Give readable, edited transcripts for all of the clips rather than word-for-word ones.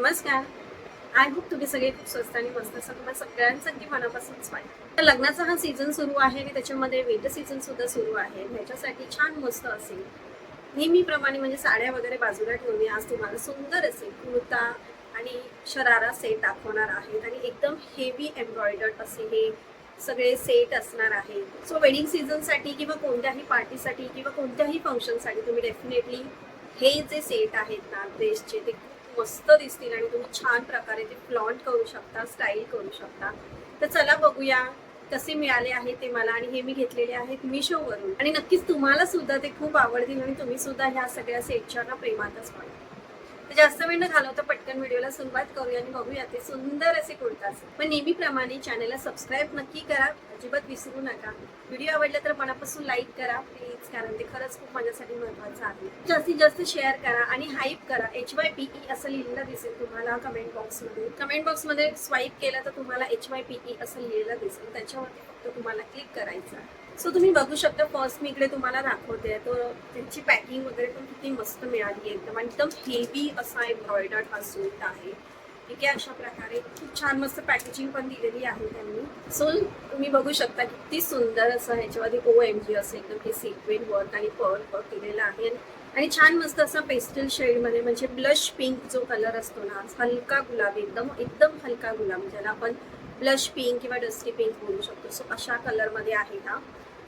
नमस्कार. I hope तुम्ही सगळे खूप स्वस्त आणि मस्त असा तुम्हाला सगळ्यांचं अगदी मनापासून स्वागत. तर लग्नाचा हा सीझन सुरू आहे आणि त्याच्यामध्ये विंटर सीझन सुद्धा सुरू आहे. ह्याच्यासाठी छान मस्त असेल नेहमीप्रमाणे म्हणजे साड्या वगैरे बाजूला ठेवून मी आज तुम्हाला सुंदर असे कुर्ता आणि शरारा सेट दाखवणार आहेत आणि एकदम हेवी एम्ब्रॉयडर्ड असे हे सगळे सेट असणार आहे. सो वेडिंग सीझनसाठी किंवा कोणत्याही पार्टीसाठी किंवा कोणत्याही फंक्शनसाठी तुम्ही डेफिनेटली हे जे सेट आहेत ना ड्रेसचे ते खूप मस्त दिसतील आणि तुम्ही छान प्रकारे ते फ्लॉन्ट करू शकता, स्टाईल करू शकता. तर चला बघूया कसे मिळाले आहे ते मला आणि हे मी घेतलेले आहेत मिशोवरून आणि नक्कीच तुम्हाला सुद्धा ते खूप आवडतील आणि तुम्ही सुद्धा ह्या सगळ्या सेटच्या ना प्रेमातच पडाल. तर जास्त वेळ न घालवता पटकन व्हिडिओला सुरुवात करूया आणि बघूया ते सुंदर असे कुर्तास. पण नेहमीप्रमाणे चॅनलला सबस्क्राईब नक्की करा, अजिबात विसरू नका. व्हिडिओ आवडला तर मनापासून लाईक करा प्लीज, कारण ते खरंच खूप माझ्यासाठी महत्त्वाचं आहे. जास्तीत जास्त शेअर करा आणि हाईप करा. HYPE असं लिहिलेलं दिसेल तुम्हाला कमेंट बॉक्समध्ये. कमेंट बॉक्समध्ये स्वाईप केलं तर तुम्हाला HYPE असं लिहिलेलं दिसेल, त्याच्यावरती फक्त तुम्हाला क्लिक करायचं आहे. सो तुम्ही बघू शकता. फर्स्ट मी इकडे तुम्हाला दाखवते तर त्यांची पॅकिंग वगैरे पण किती मस्त मिळाली आहे. एकदम हेवी असा एम्ब्रॉयडर्ड हा सूट आहे. ठीक आहे, अशा प्रकारे खूप छान मस्त पॅकेजिंग पण दिलेली आहे त्यांनी. सो तुम्ही बघू शकता किती सुंदर असं ह्याच्यामध्ये OMG असं एकदम हे सिक्वेन वर्क आणि पर्ल वर्क केलेलं आहे आणि छान मस्त असा पेस्टल शेडमध्ये म्हणजे ब्लश पिंक जो कलर असतो ना, हलका गुलाबी, एकदम एकदम हलका गुलाबी ज्याला आपण ब्लश पिंक किंवा डस्टी पिंक बोलू शकतो. सो अशा कलरमध्ये आहे हा.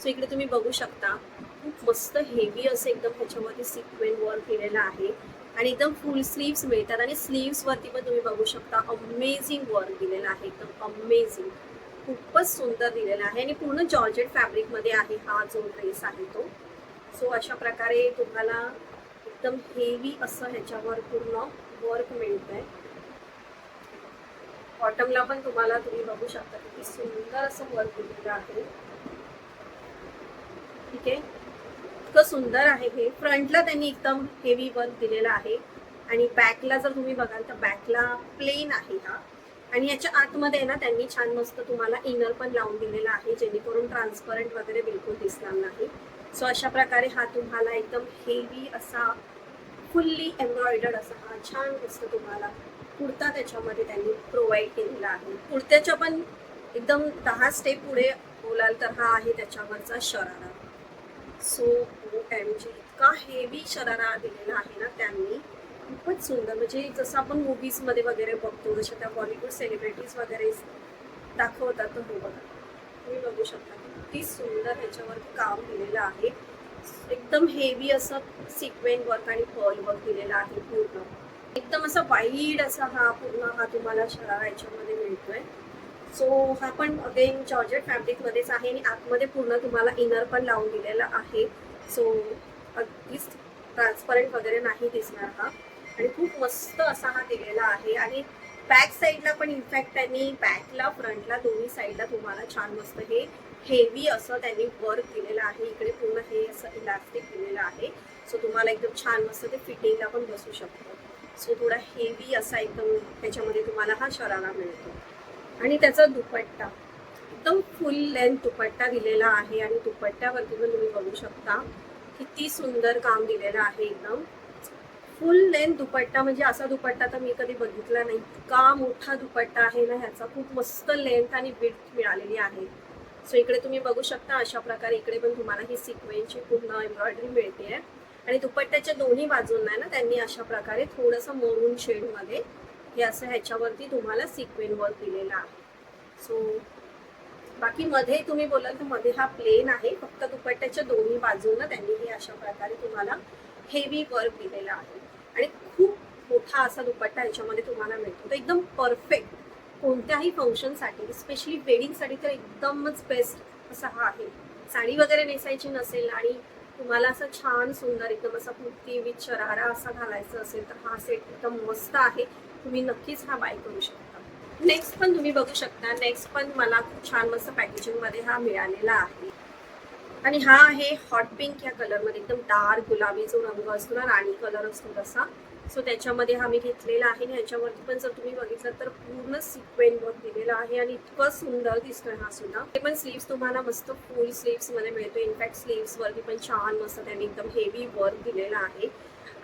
सो इकडे तुम्ही बघू शकता खूप मस्त हेवी असं एकदम ह्याच्यामध्ये सिक्वेन वर्क केलेलं आहे आणि एकदम फुल स्लीव्स मिळतात आणि स्लीव्स वरती पण तुम्ही बघू शकता अमेझिंग वर्क दिलेलं आहे. एकदम अमेझिंग, खूपच सुंदर दिलेला आहे आणि पूर्ण जॉर्जेट फॅब्रिक मध्ये आहे हा जो ड्रेस आहे तो. सो अशा प्रकारे तुम्हाला एकदम हेवी असं ह्याच्यावर पूर्ण वर्क मिळतंय. बॉटमला पण तुम्हाला तुम्ही बघू शकता किती सुंदर असं वर्क दिलेलं आहे. ठीक आहे, इतकं सुंदर आहे हे. फ्रंटला त्यांनी एकदम हेवी वर्क दिलेला आहे आणि बॅकला जर तुम्ही बघाल तर बॅकला प्लेन आहे हा आणि याच्या आतमध्ये ना त्यांनी छान मस्त तुम्हाला इनर पण लावून दिलेला आहे जेणेकरून ट्रान्सपरंट वगैरे बिलकुल दिसणार नाही. सो अशा प्रकारे हा तुम्हाला एकदम हेवी असा फुल्ली एम्ब्रॉयडर्ड असा हा छान मस्त तुम्हाला कुर्ता त्याच्यामध्ये त्यांनी प्रोव्हाइड केलेला आहे. कुर्त्याच्या पण एकदम 10 स्टेप पुढे बोलाल तर हा आहे त्याच्यावरचा शरारा. सो OMG इतका हेवी शरारा दिलेला आहे ना त्यांनी, खूपच सुंदर. म्हणजे जसं आपण मूवीजमध्ये वगैरे बघतो, जशा त्या बॉलिवूड सेलिब्रिटीज वगैरे दाखवतात, तर हो बघा तुम्ही बघू शकता किती सुंदर ह्याच्यावर काम दिलेलं आहे. एकदम हेवी असं सिक्वेन वर्क आणि पर्ल वर्क दिलेला आहे पूर्ण. एकदम असा वाईड असा हा पूर्ण हा तुम्हाला शरारा याच्यामध्ये मिळतोय. सो हा पण अगेन जॉर्जेट फॅब्रिकमध्येच आहे आणि आतमध्ये पूर्ण तुम्हाला इनर पण लावून दिलेला आहे. सो अगदीच ट्रान्सपरंट वगैरे नाही दिसणार हा आणि खूप मस्त असा हा दिलेला आहे. आणि बॅक साईडला पण इनफॅक्ट त्यांनी बॅकला फ्रंटला दोन्ही साईडला तुम्हाला छान मस्त हे हेवी असं त्यांनी वर्क दिलेलं आहे. इकडे पूर्ण हे असं इलास्टिक दिलेलं आहे. सो तुम्हाला एकदम छान मस्त ते फिटिंगला पण बसू शकतो. सो थोडा हेवी असा एकदम त्याच्यामध्ये तुम्हाला हा शरारा मिळतो आणि त्याचा दुपट्टा एकदम फुल लेंथ दुपट्टा दिलेला आहे आणि दुपट्ट्यावरती पण तुम्ही बघू शकता किती सुंदर काम दिलेलं आहे. एकदम फुल लेंथ दुपट्टा, म्हणजे असा दुपट्टा तर मी कधी बघितला नाही. इतका मोठा दुपट्टा आहे ना ह्याचा, खूप मस्त लेंथ आणि विड्थ मिळालेली आहे. सो इकडे तुम्ही बघू शकता अशा प्रकारे इकडे पण तुम्हाला ही सिक्वेन्सची पूर्ण एम्ब्रॉयडरी मिळते आणि दुपट्ट्याच्या दोन्ही बाजूंना ना त्यांनी अशा प्रकारे थोडंसं मरून शेडमध्ये हे असं ह्याच्यावरती तुम्हाला सिक्वेन वर्क दिलेला आहे. सो बाकी मध्ये तुम्ही बोलाल तर मध्ये हा प्लेन आहे, फक्त दुपट्ट्याच्या दोन्ही बाजूंना त्यांनी हे अशा प्रकारे तुम्हाला हेवी वर्क दिलेला आहे आणि खूप मोठा असा दुपट्टा याच्यामध्ये तुम्हाला मिळतो. तर एकदम परफेक्ट कोणत्याही फंक्शनसाठी, स्पेशली वेडिंगसाठी तर एकदमच बेस्ट असा हा आहे. साडी वगैरे नेसायची नसेल आणि तुम्हाला असं छान सुंदर एकदम असा कुर्ती विथ शरारा असा घालायचं असेल तर हा सेट एकदम मस्त आहे. तुम्ही नक्कीच हा बाय करू शकता. नेक्स्ट पण तुम्ही बघू शकता. नेक्स्ट पण मला खूप छान मस्त पॅकेजिंगमध्ये हा मिळालेला आहे आणि हा आहे हॉट पिंक या कलरमध्ये. एकदम डार्क गुलाबी जो रंग असतो ना, राणी कलर असतो तसा. सो त्याच्यामध्ये हा मी घेतलेला आहे आणि ह्याच्यावरती पण जर तुम्ही बघितलं तर पूर्ण सिक्वेन वर्क दिलेला आहे आणि इतकं सुंदर दिसतोय हा सुद्धा. ते पण स्लीव्स तुम्हाला मस्त फुल स्लीव्स मध्ये मिळतो. इनफॅक्ट स्लीव्स वरती पण छान मस्त त्यांनी एकदम हेवी वर्क दिलेला आहे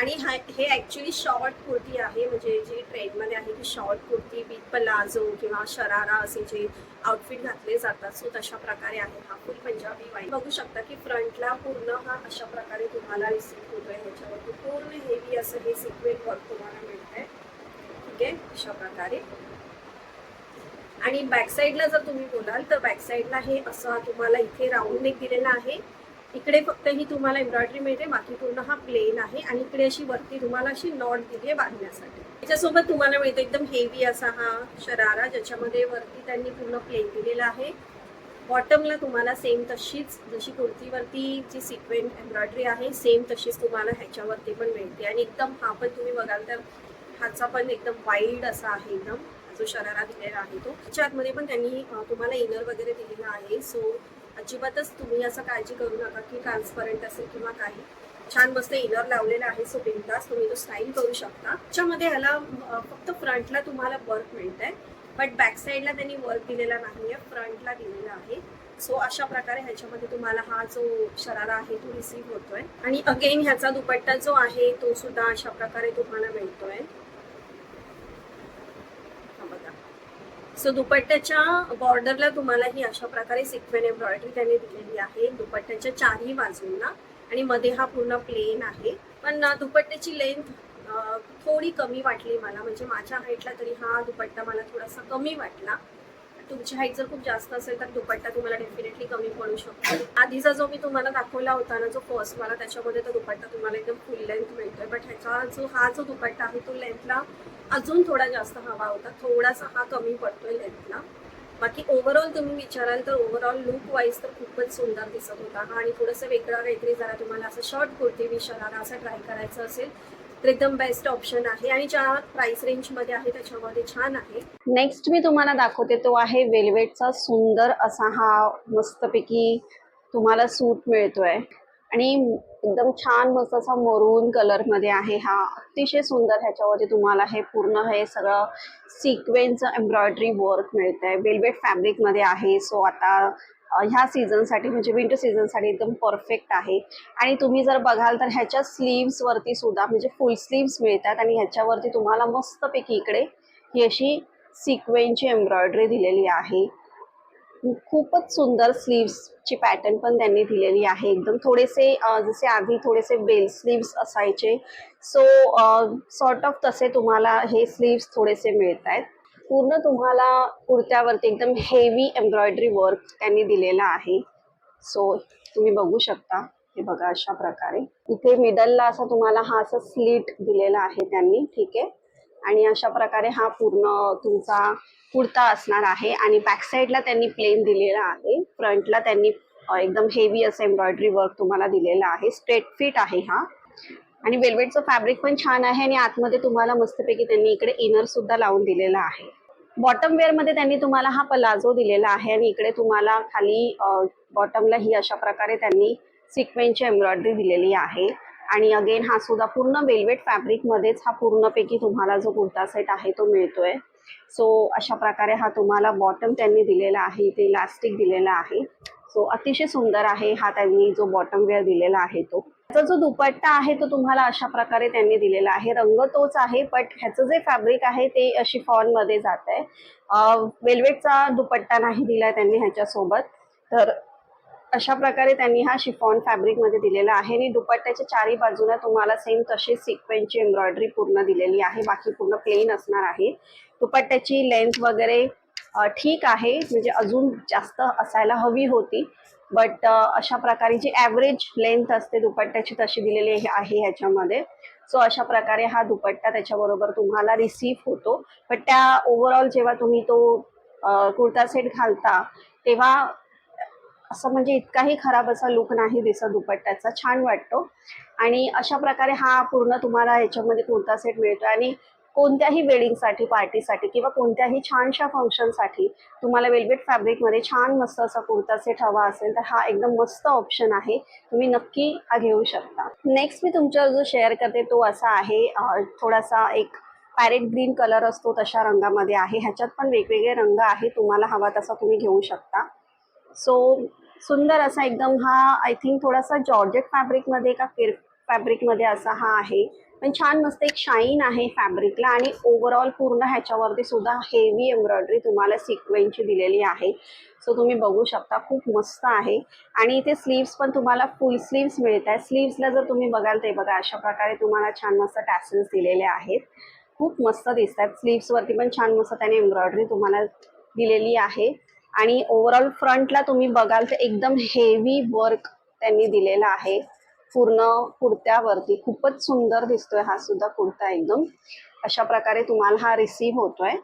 आणि हे ॲक्च्युली शॉर्ट कुर्ती आहे, म्हणजे जे ट्रेंडमध्ये आहे की शॉर्ट कुर्ती विथ प्लाझो किंवा शरारा असे जे आउटफिट घातले जातात. सो तशा प्रकारे आहे हा फुल पंजाबी वाईट. बघू शकता की फ्रंटला पूर्ण हा अशा प्रकारे तुम्हाला रिसीव्ह होतोय. ह्याच्यावरती पूर्ण हेवी असं हे सिक्वेन्स वर्क तुम्हाला मिळतंय. ठीक आहे, अशा प्रकारे. आणि बॅक साईडला जर तुम्ही बोलाल तर बॅक साईडला हे असं तुम्हाला इथे राऊंड नेक दिलेला आहे. इकडे फक्त ही तुम्हाला एम्ब्रॉयडरी मिळते, बाकी पूर्ण हा प्लेन आहे. आणि इकडे अशी वरती तुम्हाला अशी नॉट दिली आहे बांधण्यासाठी. त्याच्यासोबत तुम्हाला मिळतो एकदम हेवी असा हा शरारा, ज्याच्यामध्ये वरती त्यांनी पूर्ण प्लेन दिलेला आहे. बॉटमला तुम्हाला सेम तशीच जशी कुर्तीवरती जी सिक्वेन्स एम्ब्रॉयडरी आहे सेम तशीच तुम्हाला ह्याच्यावरती पण मिळते. आणि एकदम हा पण तुम्ही बघाल तर हाचा पण एकदम वाईड असा आहे, एकदम जो शरारा दिलेला आहे तो. त्याच्या आतमध्ये पण त्यांनी तुम्हाला इनर वगैरे दिलेला आहे. सो अजिबातच तुम्ही असं काळजी करू नका की ट्रान्सपरंट असेल किंवा काही. छान मस्त इनर लावलेला आहे. सो बिनधास्त तुम्ही तो स्टाईल करू शकता. त्याच्यामध्ये ह्याला फक्त फ्रंटला तुम्हाला वर्क मिळतंय, बट बॅक साईडला त्यांनी वर्क दिलेला नाहीये, फ्रंटला दिलेला आहे. सो अशा प्रकारे ह्याच्यामध्ये तुम्हाला हा जो शरारा आहे तो रिसीव्ह होतोय. आणि अगेन ह्याचा दुपट्टा जो आहे तो सुद्धा अशा प्रकारे तुम्हाला मिळतोय. सो दुपट्ट्याच्या बॉर्डरला तुम्हाला ही अशा प्रकारे सिक्वेन एम्ब्रॉयडरी त्यांनी दिलेली आहे दुपट्ट्याच्या चारही बाजूंना. आणि मध्ये हा पूर्ण प्लेन आहे. पण दुपट्ट्याची लेंथ थोडी कमी वाटली मला, म्हणजे माझ्या हाईटला तरी हा दुपट्टा मला थोडासा कमी वाटला. तुमची हाईट जर खूप जास्त असेल तर दुपट्टा तुम्हाला डेफिनेटली कमी पडू शकतो. आधीचा जो मी तुम्हाला दाखवला होता ना, जो फर्स्ट वाला, त्याच्यामध्ये तो दुपट्टा तुम्हाला एकदम फुल लेंथ मिळतोय. बट ह्याचा हा जो दुपट्टा आहे तो लेंथला अजून थोडा जास्त हवा होता, थोडासा हा कमी पडतोय लेंथला. बाकी ओव्हरऑल तुम्ही विचाराल तर ओव्हरऑल लुक वाईज तर खूपच सुंदर दिसत होता हा. आणि थोडंसं वेगळं काहीतरी जरा तुम्हाला असं शॉर्ट कुर्ती विथ शरारा असं ट्राय करायचं असेल तर एकदम बेस्ट ऑप्शन आहे. आणि ज्या प्राइस रेंजमध्ये आहे त्याच्यामध्ये छान आहे. नेक्स्ट मी तुम्हाला दाखवते तो आहे वेल्वेटचा सुंदर असा हा मस्तपैकी तुम्हाला सूट मिळतोय. आणि एकदम छान मस्त असा मरून कलरमध्ये आहे हा. अतिशय सुंदर ह्याच्यावरती तुम्हाला हे पूर्ण हे सगळं सिक्वेन्सचं एम्ब्रॉयडरी वर्क मिळतंय. वेल्वेट फॅब्रिकमध्ये आहे. सो आता ह्या सीझनसाठी म्हणजे विंटर सीझनसाठी एकदम परफेक्ट आहे. आणि तुम्ही जर बघाल तर ह्याच्या स्लीव्सवरती सुद्धा म्हणजे फुल स्लीव्स मिळतात. आणि ह्याच्यावरती तुम्हाला मस्तपैकी इकडे ही अशी सिक्वेन्सची एम्ब्रॉयडरी दिलेली आहे. खूपच सुंदर स्लीव्सची पॅटर्न पण त्यांनी दिलेली आहे. एकदम थोडेसे जसे आधी थोडेसे बेल स्लीव्स असायचे, सो सॉर्ट ऑफ तसे तुम्हाला हे स्लीव्स थोडेसे मिळत आहेत. पूर्ण तुम्हाला कुर्त्यावरती एकदम हेवी एम्ब्रॉयडरी वर्क त्यांनी दिलेला आहे. सो तुम्ही बघू शकता, हे बघा अशा प्रकारे इथे मिडलला असा तुम्हाला हा असा स्लीट दिलेला आहे त्यांनी. ठीक आहे. आणि अशा प्रकारे हा पूर्ण तुमचा कुर्ता असणार आहे. आणि बॅक साईडला त्यांनी प्लेन दिलेला आहे. फ्रंटला त्यांनी एकदम हेवी असं एम्ब्रॉयडरी वर्क तुम्हाला दिलेलं आहे. स्ट्रेट फिट आहे हा. आणि वेल्वेटचं फॅब्रिक पण छान आहे. आणि आतमध्ये तुम्हाला मस्तपैकी त्यांनी इकडे इनर सुद्धा लावून दिलेला आहे. बॉटम वेअर मध्ये त्यांनी तुम्हाला हा पलाझो दिलेला आहे. आणि इकडे तुम्हाला खाली बॉटमला ही अशा प्रकारे त्यांनी सिक्वेन्सची एम्ब्रॉयडरी दिलेली आहे. आणि अगेन हा सुद्धा पूर्ण वेल्वेट फॅब्रिकमध्येच हा पूर्णपैकी तुम्हाला जो कुर्ता सेट आहे तो मिळतोय. सो अशा प्रकारे हा तुम्हाला बॉटम त्यांनी दिलेला आहे. इथे इलास्टिक दिलेला आहे. सो अतिशय सुंदर आहे हा त्यांनी जो बॉटम वेअर दिलेला आहे तो. ह्याचा जो दुपट्टा आहे तो तुम्हाला अशा प्रकारे त्यांनी दिलेला आहे. रंग तोच आहे, बट ह्याचं जे फॅब्रिक आहे ते शिफॉन मध्ये जात आहे. वेल्वेटचा दुपट्टा नाही दिलाय त्यांनी ह्याच्यासोबत. तर अशा प्रकारे त्यांनी हा शिफॉन फॅब्रिक मध्ये दिलेला आहे. आणि दुपट्ट्याच्या चारी बाजूला तुम्हाला सेम तशी सिक्वेन्सची एम्ब्रॉयडरी पूर्ण दिलेली आहे. बाकी पूर्ण प्लेन असणार आहे. दुपट्ट्याची लेंथ वगैरे ठीक आहे, म्हणजे अजून जास्त असायला हवी होती, बट अशा प्रकारे जी ॲव्हरेज लेंथ असते दुपट्ट्याची तशी दिलेली आहे ह्याच्यामध्ये. सो अशा प्रकारे हा दुपट्टा त्याच्याबरोबर तुम्हाला रिसीव्ह होतो. बट त्या ओव्हरऑल जेव्हा तुम्ही तो कुर्ता सेट घालता तेव्हा असं म्हणजे इतकाही खराब असा लुक नाही दिसत दुपट्ट्याचा, छान वाटतो. आणि अशा प्रकारे हा पूर्ण तुम्हाला ह्याच्यामध्ये कुर्ता सेट मिळतो. आणि कोणत्याही वेडिंगसाठी, पार्टीसाठी किंवा कोणत्याही छानशा फंक्शनसाठी तुम्हाला वेल्वेट फॅब्रिकमध्ये छान मस्त असा कुर्ता सेट हवा असेल तर हा एकदम मस्त ऑप्शन आहे. तुम्ही नक्की हा घेऊ शकता. नेक्स्ट मी तुमच्यावर जो शेअर करते तो असा आहे, थोडासा एक पॅरेट ग्रीन कलर असतो तशा रंगामध्ये आहे. ह्याच्यात पण वेगवेगळे रंग आहे, तुम्हाला हवा तसा तुम्ही घेऊ शकता. सो सुंदर असा एकदम हा आय थिंक थोडासा जॉर्जेट फॅब्रिकमध्ये का किर्क फॅब्रिकमध्ये असा हा आहे. पण छान मस्त एक शाईन आहे फॅब्रिकला आणि ओव्हरऑल पूर्ण ह्याच्यावरती सुद्धा हेवी एम्ब्रॉयडरी तुम्हाला सिक्वेन्सची दिलेली आहे. सो तुम्ही बघू शकता खूप मस्त आहे. आणि इथे स्लीव्स पण तुम्हाला फुल स्लीव्स मिळत आहे. स्लीव्सला जर तुम्ही बघाल ते बघा अशा प्रकारे तुम्हाला छान मस्त टॅसल्स दिलेले आहेत. खूप मस्त दिसतात. स्लीव्सवरती पण छान मस्त त्याने एम्ब्रॉयडरी तुम्हाला दिलेली आहे. आणि ओव्हरऑल फ्रंटला तुम्ही बघाल तर एकदम हेवी वर्क त्यांनी दिलेला आहे पूर्ण कुर्त्यावरती. खूपच सुंदर दिसतोय हा सुद्धा कुर्ता एकदम. अशा प्रकारे तुम्हाला हा रिसीव्ह होतोय.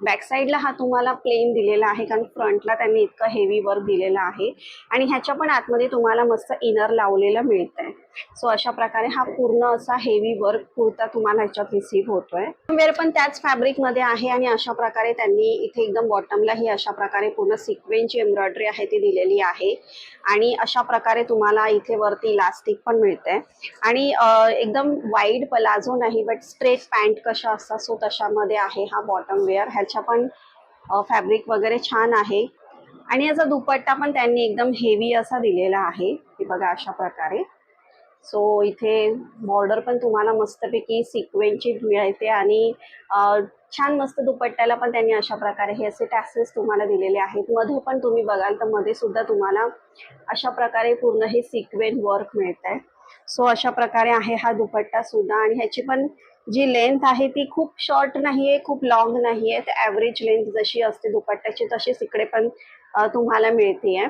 बॅक साईडला हा तुम्हाला प्लेन दिलेला आहे कारण फ्रंटला त्यांनी इतकं हेवी वर्क दिलेलं आहे. आणि ह्याच्या पण आतमध्ये तुम्हाला मस्त इनर लावलेलं मिळतंय. सो अशा प्रकारे हा पूर्ण असा हेवी वर्क कुर्ता तुम्हाला ह्याच्यात रिसीव्ह होतोय. वेअर पण त्याच फॅब्रिकमध्ये आहे आणि अशा प्रकारे त्यांनी इथे एकदम बॉटमला ही अशा प्रकारे पूर्ण सिक्वेन्सची एम्ब्रॉयडरी आहे ती दिलेली आहे. आणि अशा प्रकारे तुम्हाला इथे वरती इलास्टिक पण मिळते. आणि एकदम वाईड पलाझो नाही बट स्ट्रेट पॅन्ट कशा असतात सो तशामध्ये आहे हा बॉटम वेअर. ह्याच्या पण फॅब्रिक वगैरे छान आहे. आणि याचा दुपट्टा पण त्यांनी एकदम हेवी असा दिलेला आहे. हे बघा अशा प्रकारे. सो इथे बॉर्डर पण तुम्हाला मस्तपैकी सिक्वेन्सची मिळते. आणि छान मस्त दुपट्ट्याला पण त्यांनी अशा प्रकारे हे असे टॅसेस तुम्हाला दिलेले आहेत. मध्ये पण तुम्ही बघाल तर मध्ये सुद्धा तुम्हाला अशा प्रकारे पूर्ण हे सिक्वेन वर्क मिळत आहे. सो अशा प्रकारे आहे हा दुपट्टा सुद्धा. आणि ह्याची पण जी लेंथ आहे ती खूप शॉर्ट नाहीये खूप लॉंग नाहीये. तर ॲव्हरेज लेंथ जशी असते दुपट्ट्याची तशीच इकडे पण तुम्हाला मिळते.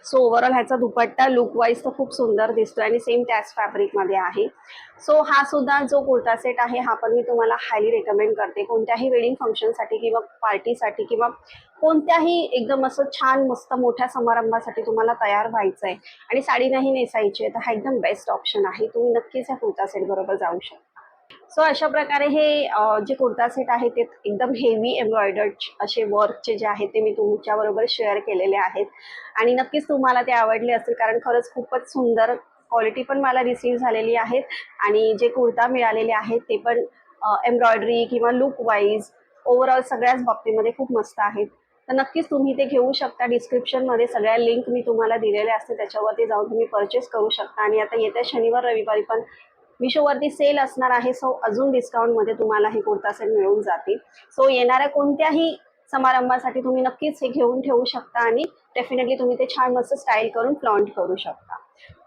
सो ओव्हरऑल ह्याचा दुपट्टा लुक वाईज तर खूप सुंदर दिसतोय आणि सेम त्याच फॅब्रिकमध्ये आहे. सो हा सुद्धा जो कुर्ता सेट आहे हा पण मी तुम्हाला हायली रेकमेंड करते. कोणत्याही वेडिंग फंक्शनसाठी किंवा पार्टीसाठी किंवा कोणत्याही एकदम असं छान मस्त मोठ्या समारंभासाठी तुम्हाला तयार व्हायचं आहे आणि साडी नाही नेसायची आहे तर हा एकदम बेस्ट ऑप्शन आहे. तुम्ही नक्कीच ह्या कुर्ता सेट बरोबर जाऊ शकता. सो अशा प्रकारे हे जे कुर्ता सेट आहे ते एकदम हेवी एम्ब्रॉयडर्ड असे वर्कचे जे आहेत ते मी तुमच्याबरोबर शेअर केलेले आहेत. आणि नक्कीच तुम्हाला ते आवडले असेल कारण खरंच खूपच सुंदर क्वालिटी पण मला रिसीव्ह झालेली आहेत. आणि जे कुर्ता मिळालेले आहेत ते पण एम्ब्रॉयडरी किंवा लुक वाईज ओव्हरऑल सगळ्याच बाबतीमध्ये खूप मस्त आहेत. तर नक्कीच तुम्ही ते घेऊ शकता. डिस्क्रिप्शनमध्ये सगळ्या लिंक मी तुम्हाला दिलेल्या असते त्याच्यावरती जाऊन तुम्ही परचेस करू शकता. आणि आता येत्या शनिवार रविवारी पण मिशोवरती सेल असणार आहे. सो अजून डिस्काउंटमध्ये तुम्हाला हे कुर्ता सेट मिळून जातील. सो येणाऱ्या कोणत्याही समारंभासाठी तुम्ही नक्कीच हे घेऊन ठेवू शकता आणि डेफिनेटली तुम्ही ते छान मस्त स्टाईल करून फ्लॉन्ट करू शकता.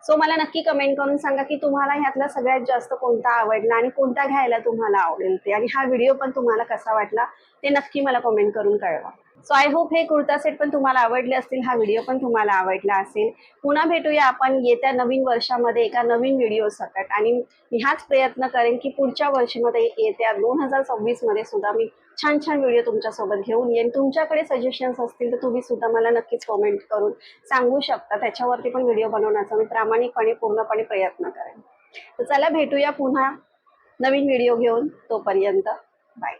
सो मला नक्की कमेंट करून सांगा की तुम्हाला ह्यातला सगळ्यात जास्त कोणता आवडला आणि कोणता घ्यायला तुम्हाला आवडेल ते. आणि हा व्हिडिओ पण तुम्हाला कसा वाटला ते नक्की मला कमेंट करून कळवा. सो आय होप हे कुर्ता सेट पण तुम्हाला आवडले असतील. हा व्हिडिओ पण तुम्हाला आवडला असेल. पुन्हा भेटूया आपण येत्या नवीन वर्षामध्ये एका नवीन व्हिडिओ सकट. आणि मी हाच प्रयत्न करेन की पुढच्या वर्षीमध्ये येत्या 2026 मध्ये सुद्धा मी छान छान व्हिडिओ तुमच्यासोबत घेऊन येईन. तुमच्याकडे सजेशन्स असतील तर तुम्ही सुद्धा मला नक्कीच कमेंट करून सांगू शकता. त्याच्यावरती पण व्हिडिओ बनवण्याचा मी प्रामाणिकपणे पूर्णपणे प्रयत्न करेन. तर चला भेटूया पुन्हा नवीन व्हिडिओ घेऊन. तोपर्यंत बाय.